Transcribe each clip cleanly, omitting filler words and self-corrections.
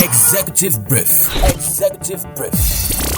Executive Brief. Executive Brief.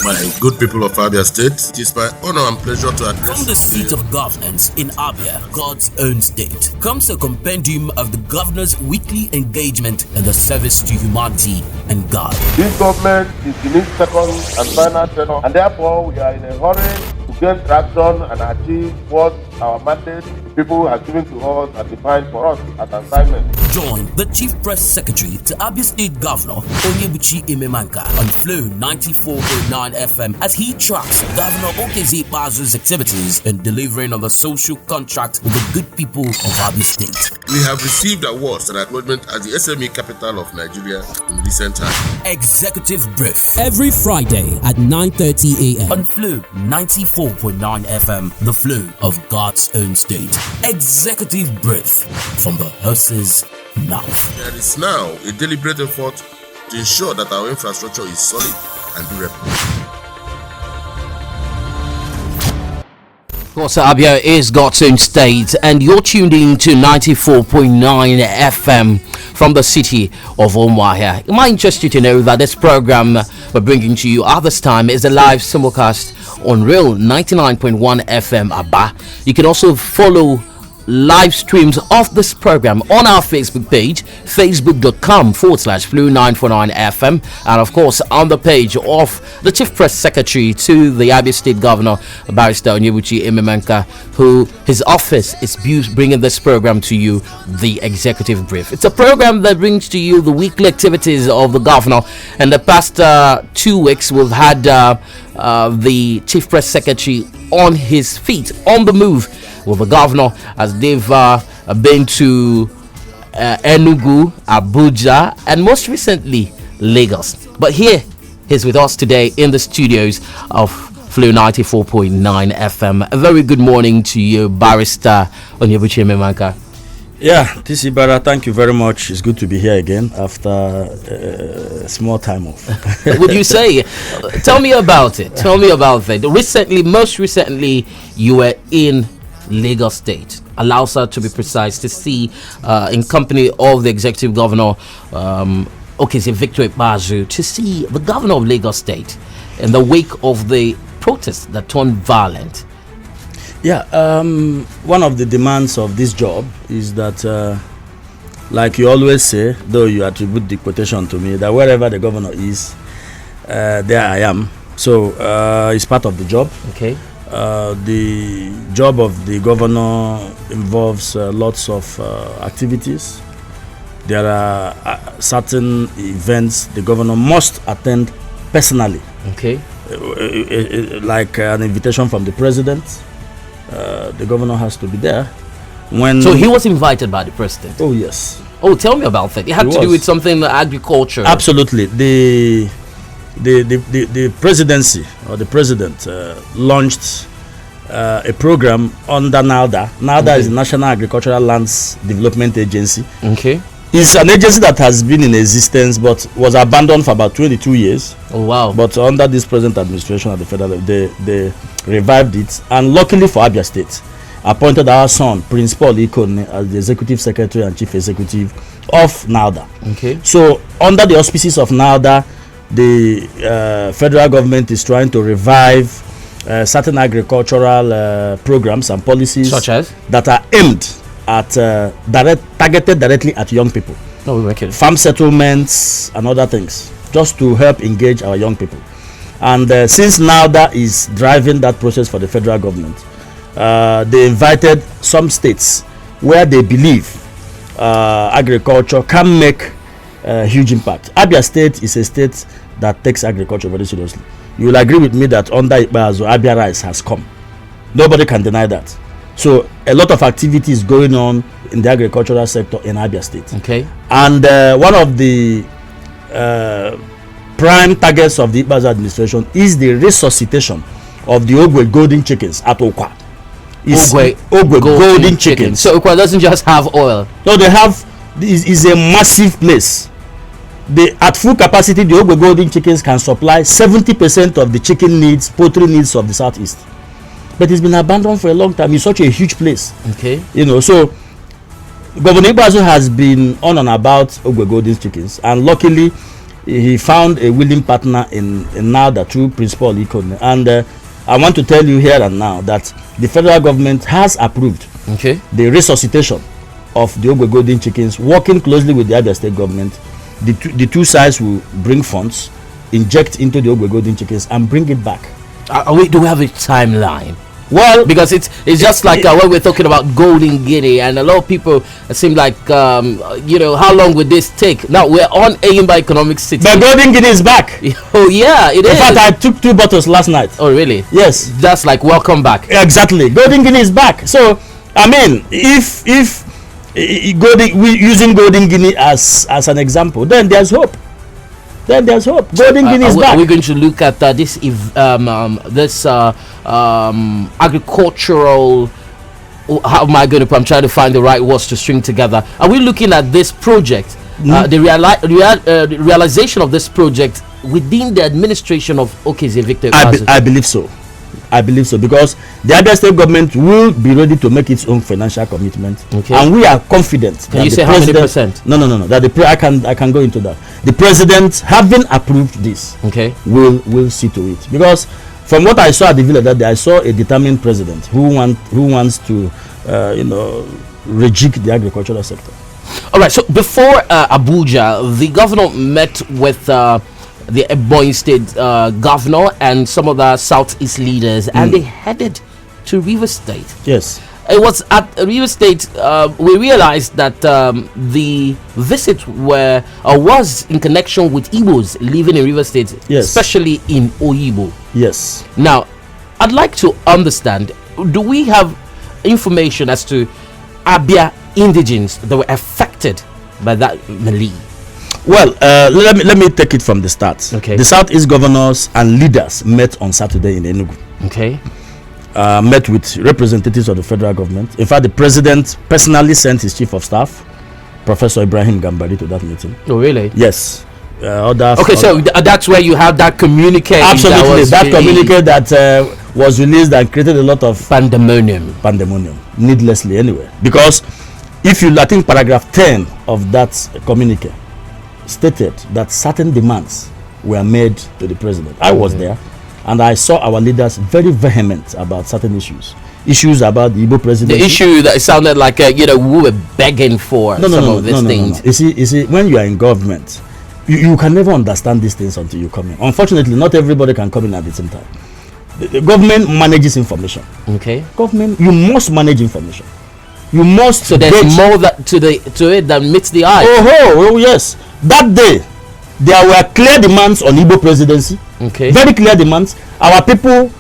My good people of Abia State, it is my honor and pleasure to address From the seat of governance in Abia, God's own state, comes a compendium of the governor's weekly engagement in the service to humanity and God. This government is in its second and final tenure, and therefore we are in a hurry to gain traction and achieve what our mandate the people have given to us and defined for us as assignment. Join the Chief Press Secretary to Abia State Governor Onyebuchi Imemanka on Flow 94.9 FM as he tracks Governor Ikpeazu's activities in delivering on the social contract with the good people of Abia State. We have received awards and acknowledgement as the SME capital of Nigeria in recent times. Executive Brief. Every Friday at 9:30 a.m. on Flow 94.9 FM, the flow of God's own state. Executive Brief from the horse's mouth. There is now a deliberate effort to ensure that our infrastructure is solid and durable. Of course, Abia is God's own state, and you're tuned in to 94.9 FM from the city of Umuahia. It might interest you to know that this program we're bringing to you at this time is a live simulcast on Real 99.1 FM Aba. You can also follow live streams of this program on our Facebook page, facebook.com/Flu949FM, and of course on the page of the Chief Press Secretary to the Abia State Governor, Barrister Onyebuchi Imemanka, who his office is bringing this program to you, the Executive Brief. It's a program that brings to you the weekly activities of the governor. In the past 2 weeks, we've had the Chief Press Secretary on his feet, on the move with the governor, as they've been to Enugu, Abuja, and most recently Lagos. But here he's with us today in the studios of Flow 94.9 FM. A very good morning to you, Barrister Onyebuchi Imemanka. Yeah, TC Bara, thank you very much. It's good to be here again after a small time off. Would you say? Tell me about it. Most recently, you were in Lagos State, Alausa to be precise, to see in company of the Executive Governor, Victor Ikpeazu, to see the Governor of Lagos State in the wake of the protests that turned violent. Yeah, one of the demands of this job is that, like you always say, though you attribute the quotation to me, that wherever the governor is, there I am. So it's part of the job. Okay. The job of the governor involves lots of activities. There are certain events the governor must attend personally. Okay. Like an invitation from the president. The governor has to be there. So he was invited by the president? Oh, yes. Oh, tell me about that. It had to do with something agriculture. Absolutely. The presidency or the president launched a program under NALDA. NALDA is the National Agricultural Lands Development Agency. Okay. It's an agency that has been in existence but was abandoned for about 22 years. Oh, wow. But under this present administration at the federal level, they revived it. And luckily for Abia State, appointed our son, Prince Paul Ikone, as the Executive Secretary and Chief Executive of NALDA. Okay. So under the auspices of NALDA, the federal government is trying to revive certain agricultural programs and policies such as that are aimed at targeted directly at young people. Oh, okay. Farm settlements and other things, just to help engage our young people. And since NALDA is driving that process for the federal government, they invited some states where they believe agriculture can make a huge impact. Abia State is a state that takes agriculture very seriously. You will agree with me that under Ikpeazu, Abia Rice has come. Nobody can deny that. So a lot of activity is going on in the agricultural sector in Abia State. Okay. And one of the prime targets of the Ikpeazu administration is the resuscitation of the Ogwe golden chickens at Okwa. Ogwe golden chickens. So Okwa doesn't just have oil. No, they have. Is a massive place. At full capacity, the Ogwe golden chickens can supply 70% of the chicken needs, poultry needs of the southeast. But it's been abandoned for a long time. It's such a huge place. Okay. So Governor Ikpeazu has been on and about Ogwe Golden Chickens, and luckily he found a willing partner in now the true Principal Ikone. And I want to tell you here and now that the federal government has approved the resuscitation of the Ogwe Golden Chickens, working closely with the Abia State government. The two sides will bring funds, inject into the Ogwe Golden Chickens, and bring it back. Do we have a timeline? Well, because it's just like when we're talking about Golden Guinea, and a lot of people seem like how long would this take? Now we're on Ayimba Economic City. But Golden Guinea is back. Oh yeah, it is. In fact, I took 2 bottles last night. Oh really? Yes. That's like welcome back. Exactly. Golden Guinea is back. So I mean, if using Golden Guinea as an example, then there's hope. Golden Guinea is back. Are we going to look at this agricultural? How am I going to? I'm trying to find the right words to string together. Are we looking at this project, the realization of this project within the administration of Okezie Victor? I believe so. Because the Abia State government will be ready to make its own financial commitment, and we are confident. Can you say how many percent? No. That I can go into that. The president, having approved this, will see to it. Because from what I saw at the village that day, I saw a determined president who wants to, rejig the agricultural sector. All right. So before Abuja, the governor met with the Ebonyi State governor and some of the Southeast leaders, and they headed to River State. Yes. It was at River State we realized that the visit was in connection with Igbos living in River State, especially in Oyibo. Yes. Now, I'd like to understand, do we have information as to Abia indigenes that were affected by that melee? Well, let me take it from the start. Okay. The Southeast governors and leaders met on Saturday in Enugu. Okay. Met with representatives of the federal government. In fact, the president personally sent his chief of staff, Professor Ibrahim Gambari, to that meeting. Oh, really? Yes. So that's where you have that communique. Absolutely. That communique that was released and created a lot of pandemonium, needlessly anyway. Because if I think paragraph 10 of that communique stated that certain demands were made to the president. I was there, and I saw our leaders very vehement about certain issues about the Igbo presidency. The issue that sounded like we were begging for some of these things. You see, when you are in government, you can never understand these things until you come in. Unfortunately, not everybody can come in at the same time. The government manages information. Government, you must manage information. You must. So there's more to it than meets the eye. Oh yes. That day, there were clear demands on Igbo presidency. Very clear demands. Our people,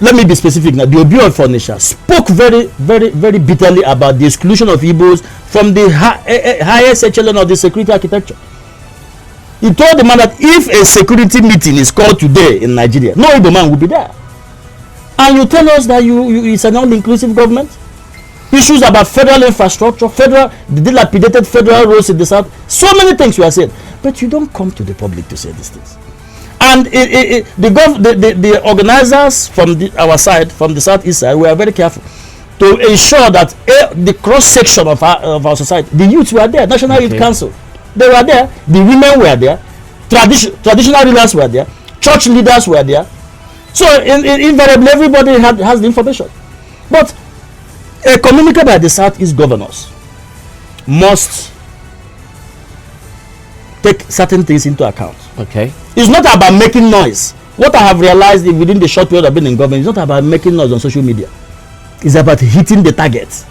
let me be specific now. The Obi of Fonisha spoke very, very, very bitterly about the exclusion of Igbos from the highest echelon of the security architecture. He told the man that if a security meeting is called today in Nigeria, no Igbo man will be there. And you tell us that it's an all-inclusive government? Issues about federal infrastructure, the dilapidated federal roads in the south, so many things we are saying, but you don't come to the public to say these things. And the organizers from our side, from the southeast side, we are very careful to ensure that the cross section of our society, the youths were there, National Youth Council, they were there, the women were there, traditional rulers were there, church leaders were there. So invariably, everybody has the information, but a communique by the Southeast governors must take certain things into account. It's not about making noise. What I have realized within the short period I've been in government, it's not about making noise on social media. It's about hitting the target.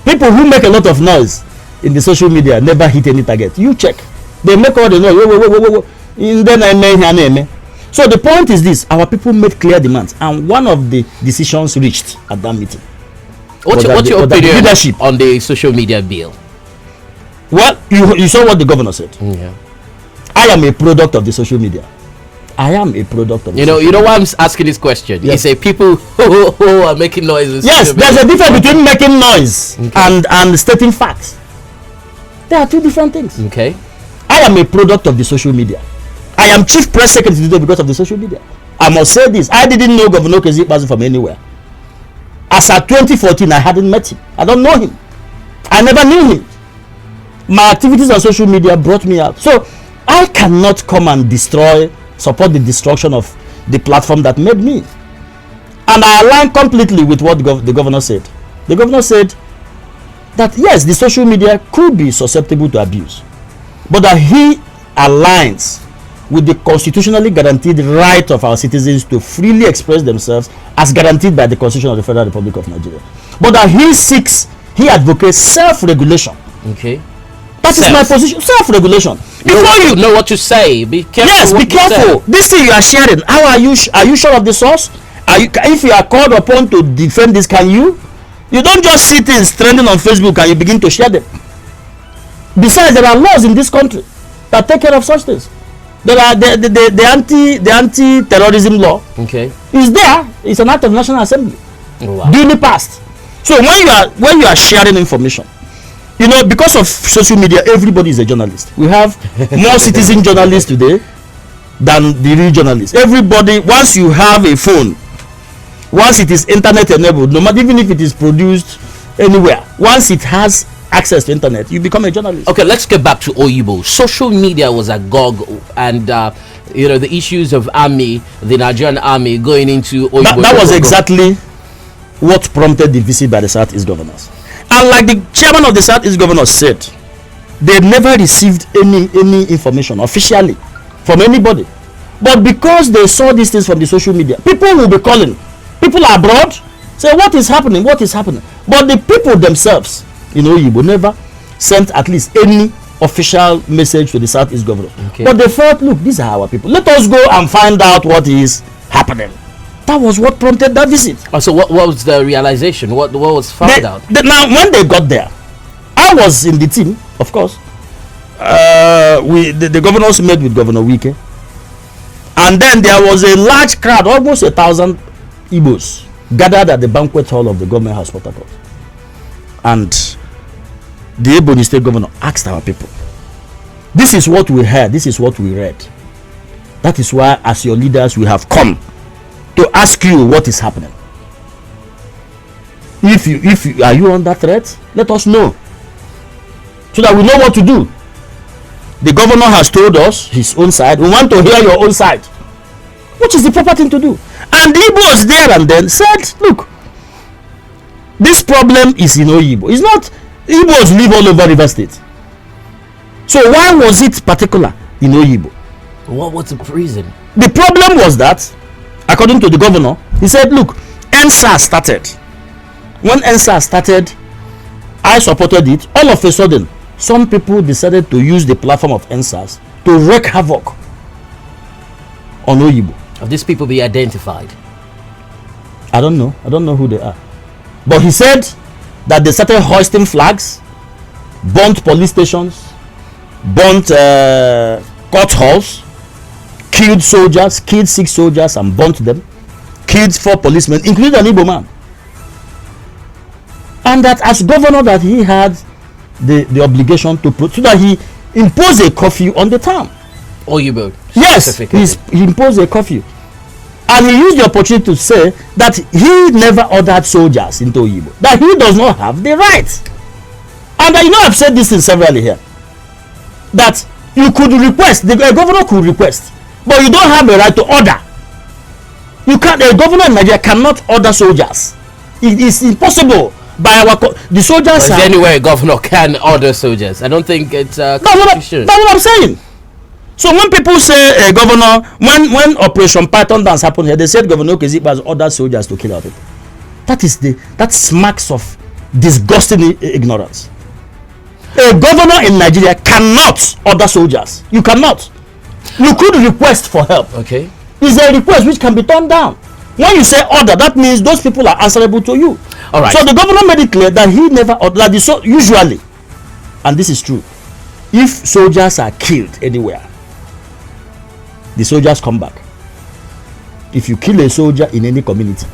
People who make a lot of noise in the social media never hit any target. You check. They make all the noise. So the point is this: our people made clear demands, and one of the decisions reached at that meeting. What's your opinion on the social media bill? Well, you saw what the governor said. Yeah. I am a product of the social media. I am a product of the You know why I'm asking this question? Yes. You say people who are making noise. Yes, there's a difference between making noise and stating facts. There are two different things. I am a product of the social media. I am chief press secretary today because of the social media. I must say this: I didn't know Governor Ikpeazu from anywhere. As at 2014, I hadn't met him. I don't know him. I never knew him. My activities on social media brought me out. So I cannot come and support the destruction of the platform that made me. And I align completely with what the governor said. The governor said that yes, the social media could be susceptible to abuse, but that he aligns with the constitutionally guaranteed right of our citizens to freely express themselves as guaranteed by the Constitution of the Federal Republic of Nigeria. But that he advocates self-regulation. Okay. That is my position. Self-regulation. Before you know what to say, be careful. Yes, be careful. This thing you are sharing, how are you sure of the source? If you are called upon to defend this, can you? You don't just see things trending on Facebook and you begin to share them. Besides, there are laws in this country that take care of such things. There are the anti-terrorism law. Okay. Is there? It's an act of National Assembly. Oh, wow. Duly passed. So when you are sharing information, you know, because of social media, everybody is a journalist. We have more citizen journalists today than the real journalists. Everybody, once you have a phone, once it is internet enabled, no matter even if it is produced anywhere, once it has access to internet, you become a journalist. Okay, let's get back to Oyibo. Social media was agog, and the issues of the Nigerian army going into Oyibo. That was exactly what prompted the visit by the Southeast governors. And like the chairman of the Southeast governors said, they never received any information officially from anybody. But because they saw these things from the social media, people will be calling. People abroad say, what is happening? What is happening? But the people themselves, Oyibo never sent at least any official message to the Southeast governor. Okay. But they thought, look, these are our people. Let us go and find out what is happening. That was what prompted that visit. Oh, so what was the realization? What was found out? Now, when they got there, I was in the team, of course. The governors met with Governor Wike. And then there was a large crowd, almost 1,000 Igbos, gathered at the banquet hall of the government house, Port Harcourt. And the Ebonyi State governor asked our people, this is what we heard, this is what we read. That is why, as your leaders, we have come to ask you what is happening. If you are you under threat, let us know, so that we know what to do. The governor has told us his own side. We want to hear your own side, which is the proper thing to do. And the Igbos there and then said, look, this problem is in Oyibo. It's not. Igbos live all over River State. So why was it particular in Oyibo? What was the reason? The problem was that, according to the governor, he said, look, NSAS started. When NSAS started, I supported it. All of a sudden, some people decided to use the platform of NSAS to wreak havoc on Oyibo. Have these people be identified? I don't know. I don't know who they are. But he said that they started hoisting flags, burnt police stations, burnt court halls, killed 6 soldiers and burnt them, killed 4 policemen, including an Igbo man. And that as governor, that he had the obligation to so that he imposed a curfew on the town. Oyibo. Yes, he imposed a curfew. And he used the opportunity to say that he never ordered soldiers into Oyibo, that he does not have the right. And I've said this in severally here, that you could request, the governor could request, but you don't have a right to order. You can't. A governor in Nigeria cannot order soldiers. It is impossible. By the soldiers. Is there anywhere a governor can order soldiers? I don't think it's that's what I'm saying. So when people say governor, when Operation Python Dance happened here, they said Governor Ikpeazu ordered soldiers to kill our people. That smacks of disgusting ignorance. A governor in Nigeria cannot order soldiers. You cannot. You could request for help. Okay. It's a request which can be turned down. When you say order, that means those people are answerable to you. All right. So the governor made it clear that he never ordered. Usually, and this is true, if soldiers are killed anywhere, the soldiers come back. If you kill a soldier in any community,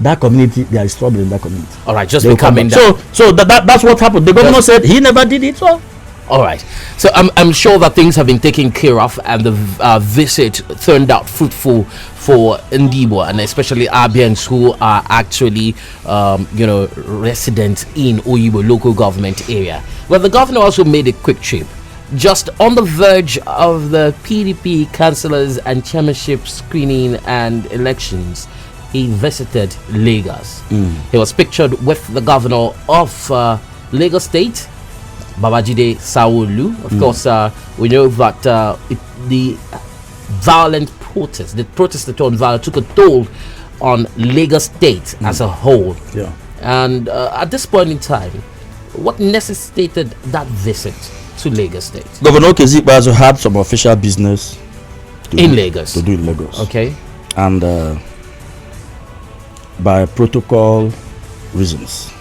that community, there is trouble in that community. All right, just becoming that. So that's what happened. The governor said he never did it. So. All right. So I'm sure that things have been taken care of, and the visit turned out fruitful for Ndibo, and especially Abians who are actually residents in Oyibo local government area. Well, the governor also made a quick trip. Just on the verge of the PDP councillors and chairmanship screening and elections, he visited Lagos. He was pictured with the governor of Lagos State, Babajide Sanwo-Olu. Of course, we know that the violent protest, the protest that turned violent, took a toll on Lagos State as a whole. Yeah. And at this point in time, what necessitated that visit to Lagos State? Governor Ikpeazu had some official business to do in Lagos. Okay. And by protocol reasons,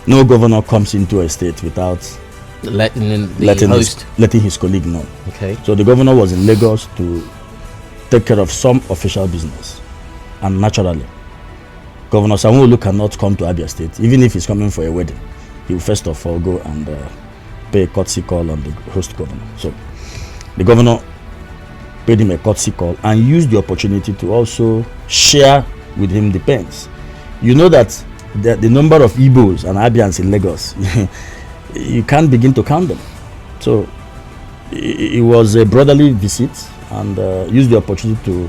no governor comes into a state without letting his colleague know. Okay. So the governor was in Lagos to take care of some official business, and naturally, Governor Sanwo-Olu cannot come to Abia State, even if he's coming for a wedding. He will first of all go and pay a courtesy call on the host governor. So the governor paid him a courtesy call and used the opportunity to also share with him the pains. You know that the number of Igbos and Abians in Lagos, you can't begin to count them. So it was a brotherly visit, and used the opportunity to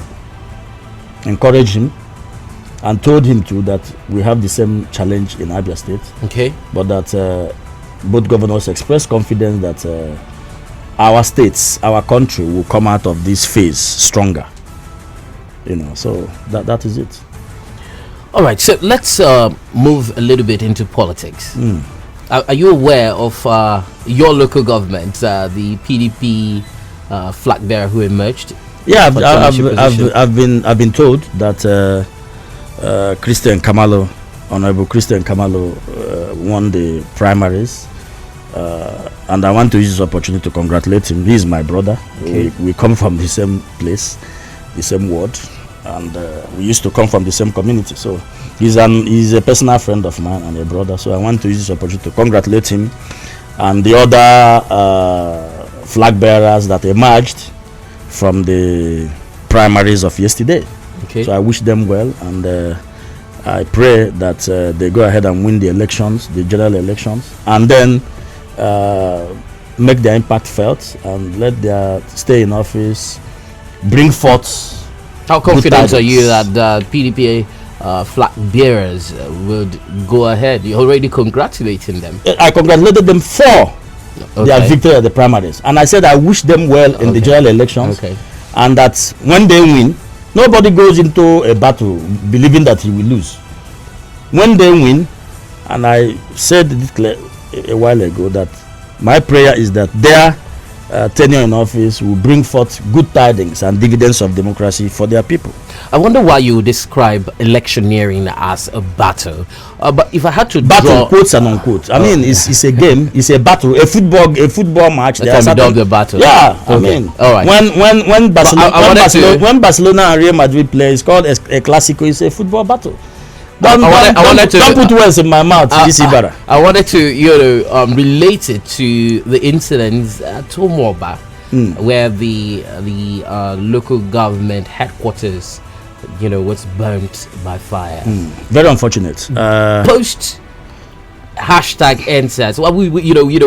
encourage him and told him too that we have the same challenge in Abia State. Okay. But that both governors expressed confidence that our states, our country will come out of this phase stronger. So that is it. All right, so let's move a little bit into politics. Are you aware of your local government, the PDP flag bearer who emerged? Yeah, I've been told that Christian Kamalo, Honorable Christian Kamalo, won the primaries, and I want to use this opportunity to congratulate him. He is my brother. Okay. We come from the same place, the same ward, and we used to come from the same community. So he's a personal friend of mine and a brother. So I want to use this opportunity to congratulate him and the other flag bearers that emerged from the primaries of yesterday. Okay. So I wish them well, and I pray that they go ahead and win the elections, the general elections, and then make their impact felt and let their stay in office bring forth. How confident are you that the PDP flag bearers would go ahead? You're already congratulating them. I congratulated them for their victory at the primaries, and I said I wish them well in the general elections, and that when they win, nobody goes into a battle believing that he will lose. When they win, and I said it a while ago that my prayer is that their tenure in office will bring forth good tidings and dividends of democracy for their people. I wonder why you describe electioneering as a battle. But if I had to battle, quotes and unquotes. I mean, it's a game. It's a battle. A football match. That can be dubbed a battle. Yeah, I mean, all right. When Barcelona and Real Madrid play, it's called a Clásico. It's a football battle. Don't put words in my mouth, Ibarra. I wanted to, relate it to the incidents at Tomoba, where the local government headquarters, was burnt by fire. Very unfortunate. Post hashtag NSAS. Well,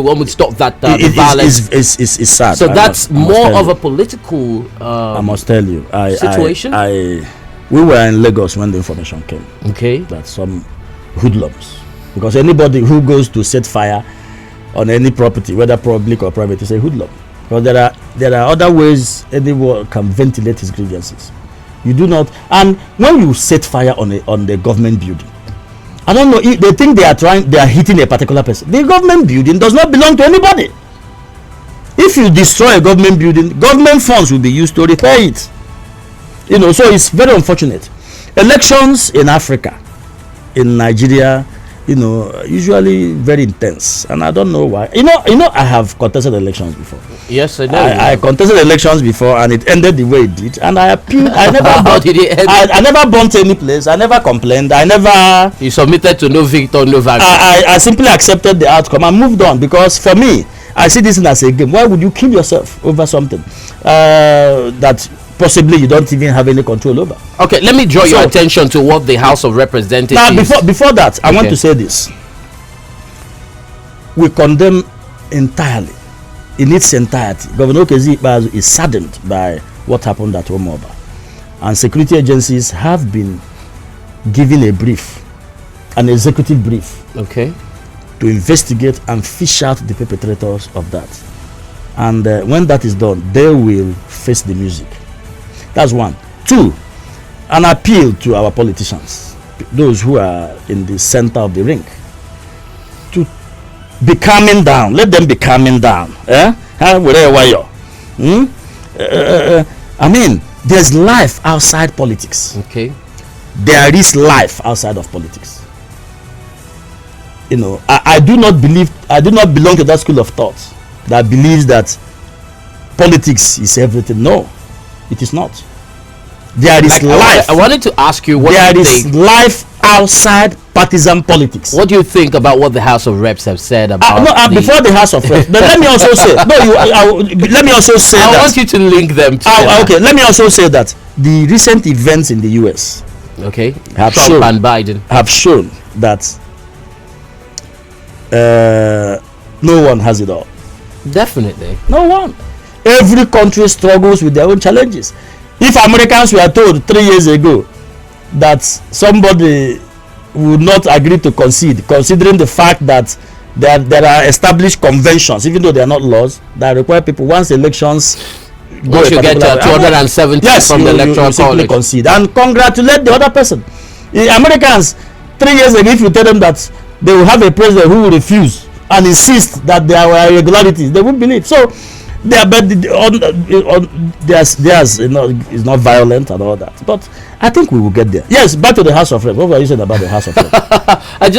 one would stop that violence. It's sad. So that's more of a political. I must tell you, situation. We were in Lagos when the information came. Okay. That some hoodlums, because anybody who goes to set fire on any property, whether public or private, is a hoodlum. Because there are other ways anyone can ventilate his grievances. You do not, and when you set fire on the government building, I don't know if they think they are hitting a particular person. The government building does not belong to anybody. If you destroy a government building, government funds will be used to repair it. So it's very unfortunate. Elections in Africa, in Nigeria, usually very intense, and I don't know why. I have contested elections before. Yes, I know. I contested elections before, and it ended the way it did. And I appealed. I never. How did it end? I never burnt any place. I never complained. I never. You submitted to no victor, no value. I simply accepted the outcome and moved on, because for me, I see this as a game. Why would you kill yourself over something that possibly you don't even have any control over? Okay, let me draw your attention to what the House of Representatives. Now, before that, I want to say this. we condemn entirely, in its entirety. Governor Ikpeazu is saddened by what happened at Omoba, and security agencies have been given a brief, an executive brief, Okay. to investigate and fish out the perpetrators of that. And when that is done, they will face the music. That's one. Two, an appeal to our politicians, those who are in the center of the ring, to be calming down. Let them be calming down. Wherever you are. I mean, there's life outside politics. Okay. There is life outside of politics. You know, I do not belong to that school of thought that believes that politics is everything. No, it is not. There is life. I wanted to ask you what there you is think. life outside partisan politics. What do you think about what the House of Reps have said about? Before the House of Reps, but let me also say let me also say I that, want you to link them together. okay, let me also say that the recent events in the US Okay. have Trump shown, and Biden. have shown that no one has it all. Definitely. No one. Every country struggles with their own challenges. If Americans were told 3 years ago that somebody would not agree to concede, considering the fact that there are established conventions, even though they are not laws, that require people, once elections go, Once you get to 270 from the electoral college, concede and congratulate the other person. Americans 3 years ago, if you tell them that they will have a president who will refuse and insist that there were irregularities, they won't believe. So theirs is not violent and all that. But I think we will get there. Yes, back to the House of Reps. What were you saying about the House of Reps? I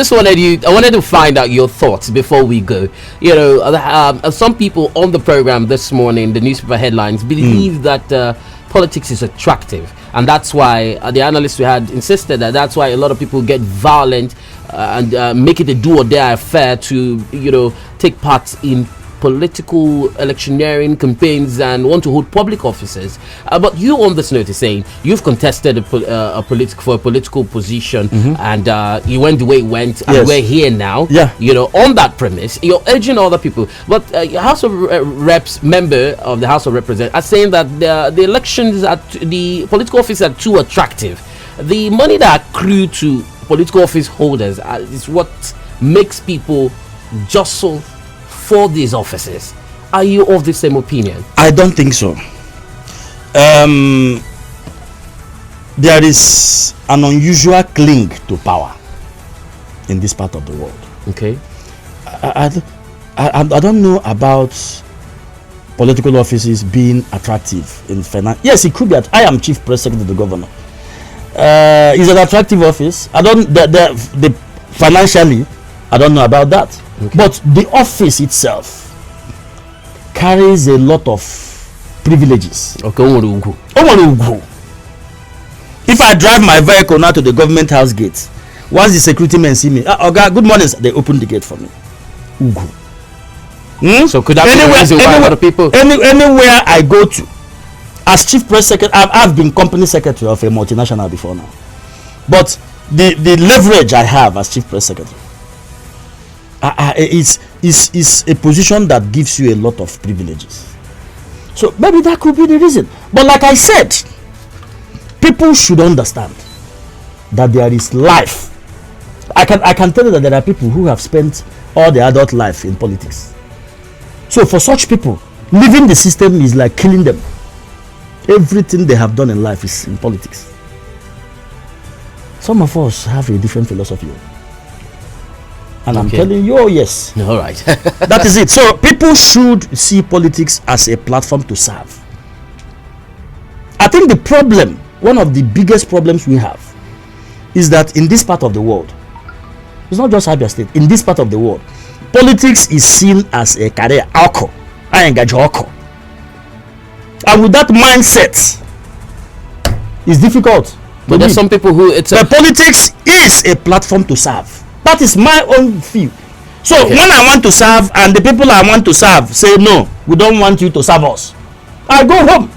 wanted to find out your thoughts before we go. You know, some people on the program this morning, the newspaper headlines, believe that politics is attractive, and that's why the analysts we had insisted that that's why a lot of people get violent and make it a do or die affair to, you know, take part in political electioneering campaigns and want to hold public offices. But you on this note is saying you've contested a political position, and you went the way it went, and we're here now. Yeah. You know, on that premise, you're urging other people. But House of Reps member of the House of Representatives are saying that the elections at the political office are too attractive. The money that accrue to political office holders is what makes people jostle for these offices. Are you of the same opinion? I don't think so. There is an unusual cling to power in this part of the world. Okay. I don't know about political offices being attractive in finance. Yes, it could be. I am chief press secretary to the governor. Is an attractive office. I don't. The financially, I don't know about that. Okay. But the office itself carries a lot of privileges. Okay. If I drive my vehicle now to the government house gate, once the security men see me, okay, good morning, they open the gate for me. So could that be the reason why a lot of people? Anywhere I go to, as chief press secretary, I've been company secretary of a multinational before now. But the leverage I have as chief press secretary, is a position that gives you a lot of privileges. So maybe that could be the reason. But like I said, people should understand that there is life. I can tell you that there are people who have spent all their adult life in politics. So for such people, leaving the system is like killing them. Everything they have done in life is in politics. Some of us have a different philosophy. And I'm telling you, yes. All right. That is it. So people should see politics as a platform to serve. I think the problem, one of the biggest problems we have, is that in this part of the world, it's not just Abia State, in this part of the world, politics is seen as a career. I engage alcohol. And with that mindset, it's difficult. But there's some people who politics is a platform to serve. That is my own view. So when I want to serve and the people I want to serve say no, we don't want you to serve us, I go home.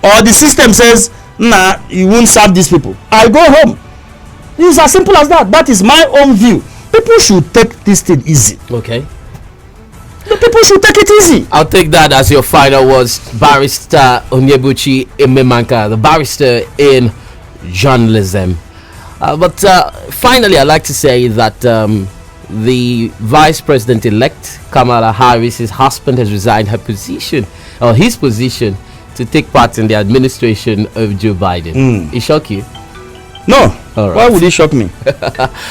Or the system says, nah, you won't serve these people, I go home. It's as simple as that. That is my own view. People should take this thing easy. Okay. The people should take it easy. I'll take that as your final words, Barrister Onyebuchi Ememanka, the barrister in journalism. But finally, I'd like to say that the Vice President-elect, Kamala Harris's husband, has resigned his position to take part in the administration of Joe Biden. It shock you? No. All right. Why would it shock me?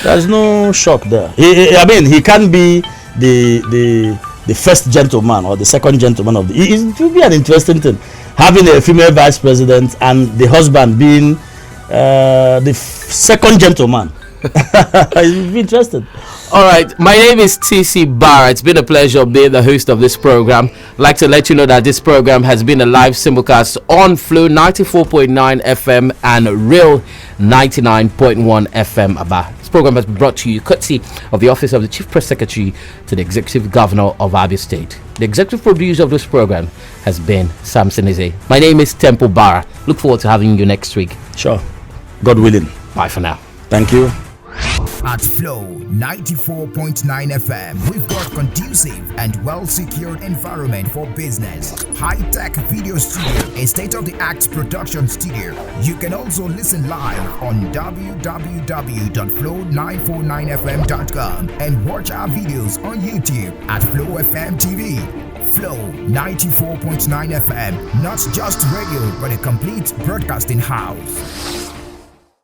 There's no shock there. He can't be the first gentleman or the second gentleman of the. It will be an interesting thing having a female vice president and the husband being the second gentleman. It will be interesting. All right, my name is TC Barra. It's been a pleasure being the host of this program. I'd like to let you know that this program has been a live simulcast on Flow 94.9 FM and Real 99.1 FM Aba. This program has been brought to you courtesy of the Office of the Chief Press Secretary to the Executive Governor of Abia State. The executive producer of this program has been Samson Ize. My name is Temple Barra. Look forward to having you next week. Sure. God willing. Bye for now. Thank you. At Flow 94.9 FM, we've got conducive and well-secured environment for business. High-tech video studio, a state-of-the-art production studio. You can also listen live on www.flow949fm.com and watch our videos on YouTube at Flow FM TV. Flow 94.9 FM, not just radio, but a complete broadcasting house.